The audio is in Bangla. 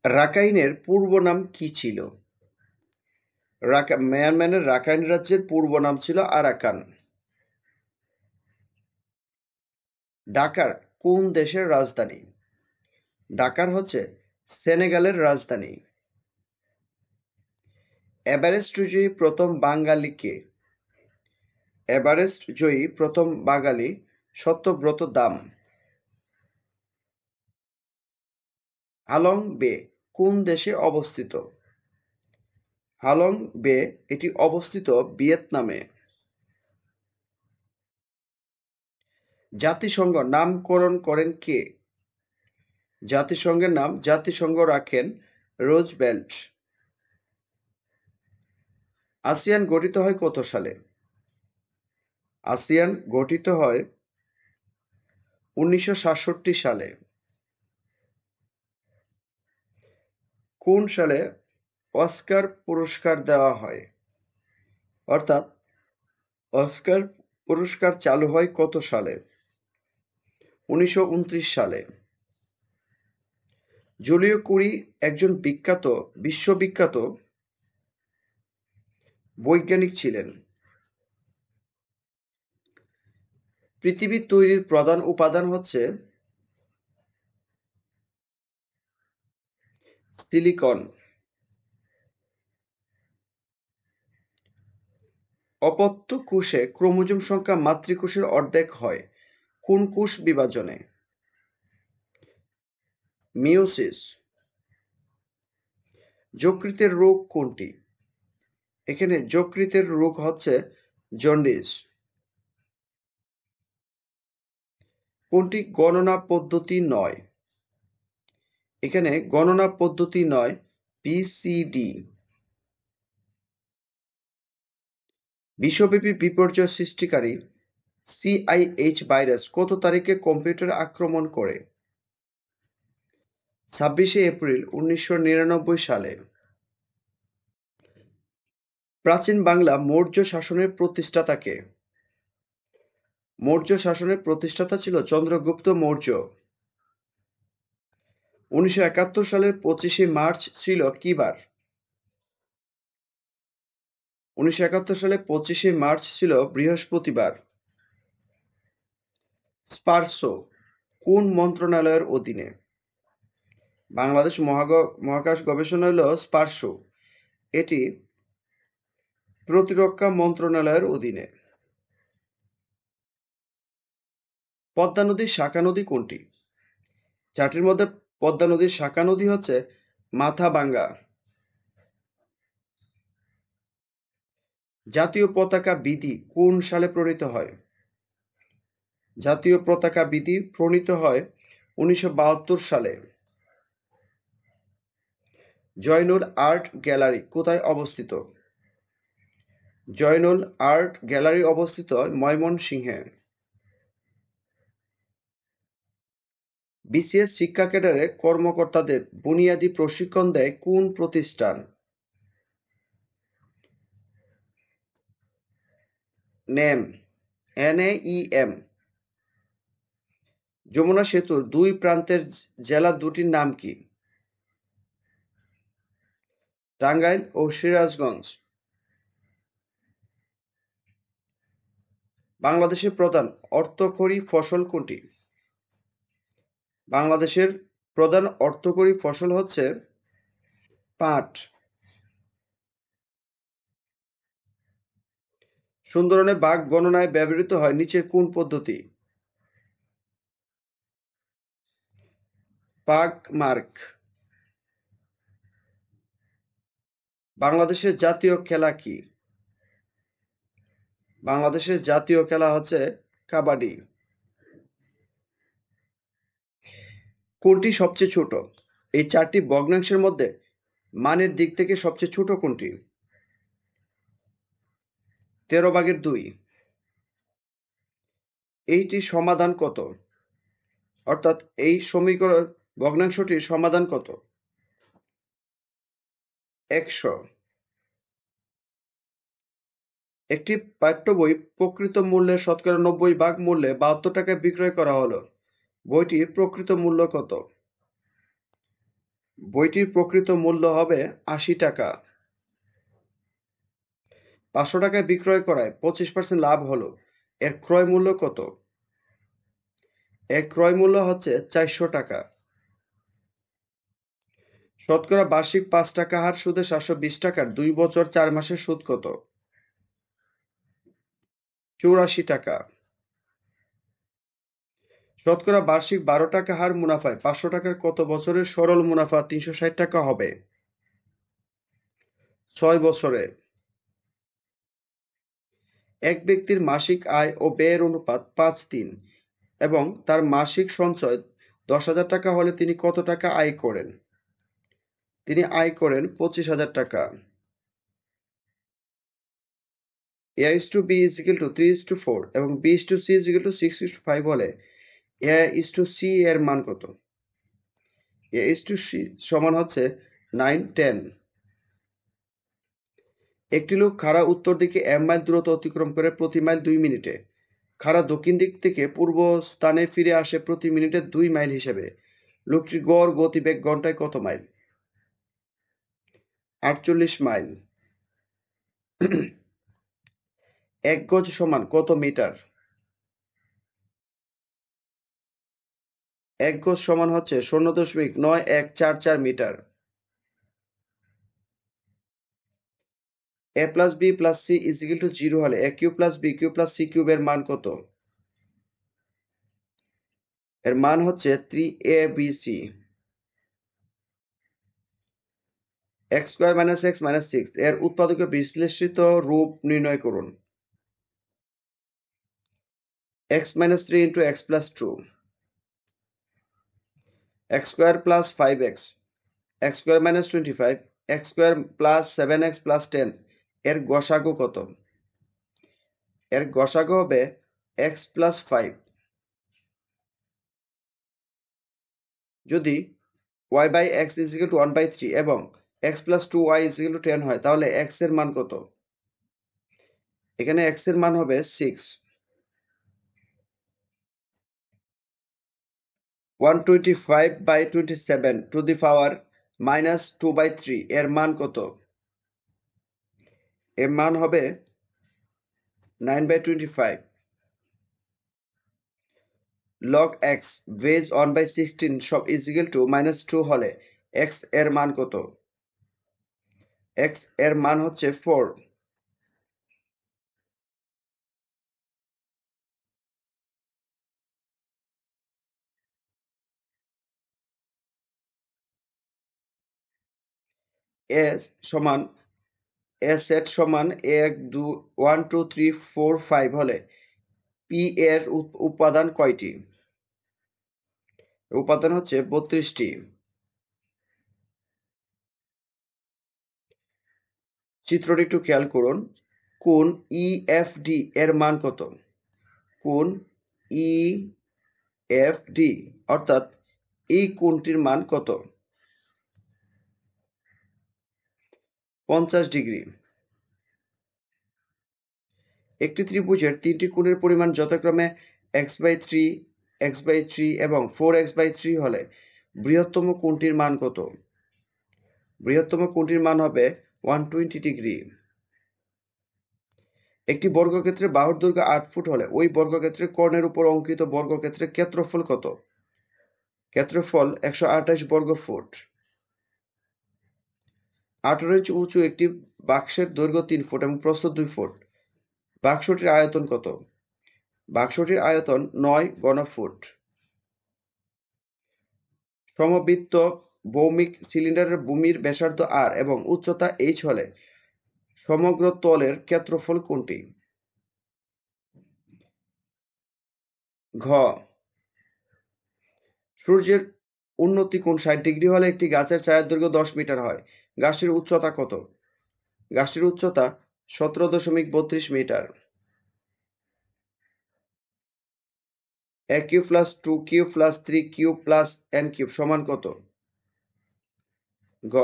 রাখাইনের পূর্ব নাম কি ছিল? মায়ানমারের রাখাইন রাজ্যের পূর্ব নাম ছিল আরাকান। ডাকার কোন দেশের রাজধানী? ডাকার হচ্ছে সেনেগালের রাজধানী। এভারেস্ট জয়ী প্রথম বাঙালি কে? এভারেস্ট জয়ী প্রথম বাঙালি সত্যব্রত দাম। হালং বে কোন দেশে অবস্থিত? হালং বে এটি অবস্থিত ভিয়েতনামে। জাতিসংঘ নামকরণ করেন কে? জাতিসংঘের নাম জাতিসংঘ রাখেন রুজভেল্ট। আসিয়ান গঠিত হয় কত সালে? আসিয়ান গঠিত হয় 1967 সালে। কোন সালে অস্কার পুরস্কার দেওয়া হয়? অর্থাৎ অস্কার পুরস্কার চালু হয় কত সালে? 1929 সালে। জুলিও কুরি একজন বিশ্ববিখ্যাত বৈজ্ঞানিক ছিলেন। পৃথিবী তৈরির প্রধান উপাদান হচ্ছে সিলিকন। অপত্য কোষে ক্রোমোজোম সংখ্যা মাতৃকোষের অর্ধেক হয় কোন কোষ বিভাজনে? মিয়োসিস। যকৃতের রোগ কোনটি? এখানে যকৃতের রোগ হচ্ছে জন্ডিস। কোনটি গণনা পদ্ধতি নয়? এখানে গণনা পদ্ধতি নয় পিসিডি। বিশ্বব্যাপী বিপর্যয় সৃষ্টিকারী সিআইএইচ ভাইরাস কত তারিখে কম্পিউটার আক্রমণ করে? 26 এপ্রিল 1999 সালে। প্রাচীন বাংলা মৌর্য শাসনের প্রতিষ্ঠাতা কে? মৌর্য শাসনের প্রতিষ্ঠাতা ছিল চন্দ্রগুপ্ত মৌর্য। 1971 সালের 25 মার্চ ছিল কি বার? 1971 সালে 25 মার্চ ছিল বৃহস্পতিবার। স্পারসো কোন মন্ত্রণালয়ের অধীনে? বাংলাদেশ মহাকাশ গবেষণা হল স্পারসো। এটি প্রতিরক্ষা মন্ত্রণালয়ের অধীনে। পদ্মা নদীর শাখা নদী কোনটি? চারটির মধ্যে পদ্মা নদীর শাখা নদী হচ্ছে মাথাভাঙ্গা। জাতীয় পতাকা বিধি কোন সালে প্রণীত হয়? জাতীয় পতাকা বিধি প্রণীত হয় 1972 সালে। জয়নুল আর্ট গ্যালারি কোথায় অবস্থিত? জয়নুল আর্ট গ্যালারি অবস্থিত ময়মনসিংহে। বিসিএস শিক্ষা ক্যাডারে কর্মকর্তাদের বুনিয়াদী প্রশিক্ষণ দেয় কোন প্রতিষ্ঠান? Name NAEM। যমুনা সেতুর দুই প্রান্তের জেলা দুটির নাম কি? টাঙ্গাইল ও সিরাজগঞ্জ। বাংলাদেশের প্রধান অর্থকরী ফসল কোনটি? বাংলাদেশের প্রধান অর্থকরী ফসল হচ্ছে পাট। সুন্দরবনে বাঘ গণনায় ব্যবহৃত হয় নিচের কোন পদ্ধতি? পাগ মার্ক। বাংলাদেশের জাতীয় খেলা কি? বাংলাদেশের জাতীয় খেলা হচ্ছে কাবাডি। কোনটি সবচেয়ে ছোট? এই চারটি ভগ্নাংশের মধ্যে মানের দিক থেকে সবচেয়ে ছোট কোনটি? 13/2। এইটির সমাধান কত? অর্থাৎ এই সমীকরণ ভগ্নাংশটির সমাধান কত? 100। একটি পাঠ্য বই প্রকৃত মূল্যের শতকরা 90 ভাগ মূল্যে 72 টাকায় বিক্রয় করা হলো। বইটির প্রকৃত মূল্য কত? বইটির প্রকৃত মূল্য হবে ৮০ টাকা। ৫০০ টাকায় বিক্রয় করায় 25% লাভ হলো, এর ক্রয় মূল্য কত? এর ক্রয় মূল্য হচ্ছে ৪০০ টাকা। শতকরা বার্ষিক ৫ টাকা হার সুদে ৭২০ টাকার ২ বছর ৪ মাসের সুদ কত? ৮৪ টাকা। শতকরা বার্ষিক ১২ টাকা হার মুনাফায় ৫০০ টাকার কত বছরের সরল মুনাফা ৩৬০ টাকা হবে? ৬ বছরে। এক ব্যক্তির মাসিক আয় ও ব্যয়ের অনুপাত ৫:৩ এবং তার মাসিক সঞ্চয় ১০,০০০ টাকা হলে তিনি কত টাকা আয় করেন? তিনি আয় করেন ২৫,০০০ টাকা। A:B = 3:4 এবং B:C = 6:5 হলে A:C এর মান কত? A:C সমান হচ্ছে 9, 10। একটি লোক খাড়া উত্তর দিকে m মাইল দূরত্ব অতিক্রম করে প্রতি মাইল ২ মিনিটে। খাড়া দক্ষিণ দিক থেকে পূর্ব স্থানে ফিরে আসে প্রতি মিনিটে ২ মাইল হিসেবে। লোকটির গড় গতিবেগ ঘন্টায় কত মাইল? ৪৮ মাইল। ১ গজ সমান কত মিটার? ১ গজ সমান হচ্ছে ০.৯১৪৪ মিটার। A + B + C = 0 হলে A³ + B³ + C³ এর মান কত? এর মান হচ্ছে 3ABC। x² - x - 6 এর উৎপাদকে বিশ্লেষিত রূপ নির্ণয় করুন। x - 3 × x + 2 x² + 5x x² - 25 x² + 7x + 10 এর গসাগু কত? এর গসাগু হবে x + 5। যদি y/x = 1/3 এবং x + 2y = 10 হয় তাহলে x এর মান কত? এখানে x এর মান হবে 6। 125/27 এর মান কত? এর মান হবে 9/25। log x base 1/16 = -2 হলে x এর মান কত? x এর মান হচ্ছে 4। a সেট সমান 1 2 3 4 5 হলে p এর উপাদান কয়টি? উপাদান হচ্ছে 32টি। চিত্রটি একটু খেয়াল করুন। কোণ EFD এর মান কত? কোণ EFD অর্থাৎ এই কোণটির মান কত? 50 ডিগ্রি। একটি ত্রিভুজের তিনটি কোণের পরিমাণ যথাক্রমে x/3 x/3 এবং 4x/3 হলে বৃহত্তম কোণটির মান কত? বৃহত্তম কোণটির মান হবে 120 ডিগ্রি। একটি বর্গক্ষেত্রের বাহুর দৈর্ঘ্য 8 ফুট হলে ওই বর্গক্ষেত্রের কর্ণের উপর অঙ্কিত বর্গক্ষেত্রের ক্ষেত্রফল কত? ক্ষেত্রফল 128 বর্গ ফুট। 18 ইঞ্চি উঁচু একটি বাক্সের দৈর্ঘ্য 3 ফুট এবং প্রস্থ 2 ফুট। বাক্সটির আয়তন কত? বাক্সটির আয়তন 9 ঘনফুট। সমবৃত্ত ভৌমিক সিলিন্ডারের ভূমির ব্যাসার্ধ r এবং উচ্চতা h হলে সমগ্র তলের ক্ষেত্রফল কোনটি? ঘ। সূর্যের উন্নতি কোণ 60 ডিগ্রি হলে একটি গাছের ছায়ার দৈর্ঘ্য 10 মিটার হয়। গাছটির উচ্চতা কত? গাছটির উচ্চতা 17.32 মিটার। a³ + 2³ + 3³ + n³ সমান কত? গ।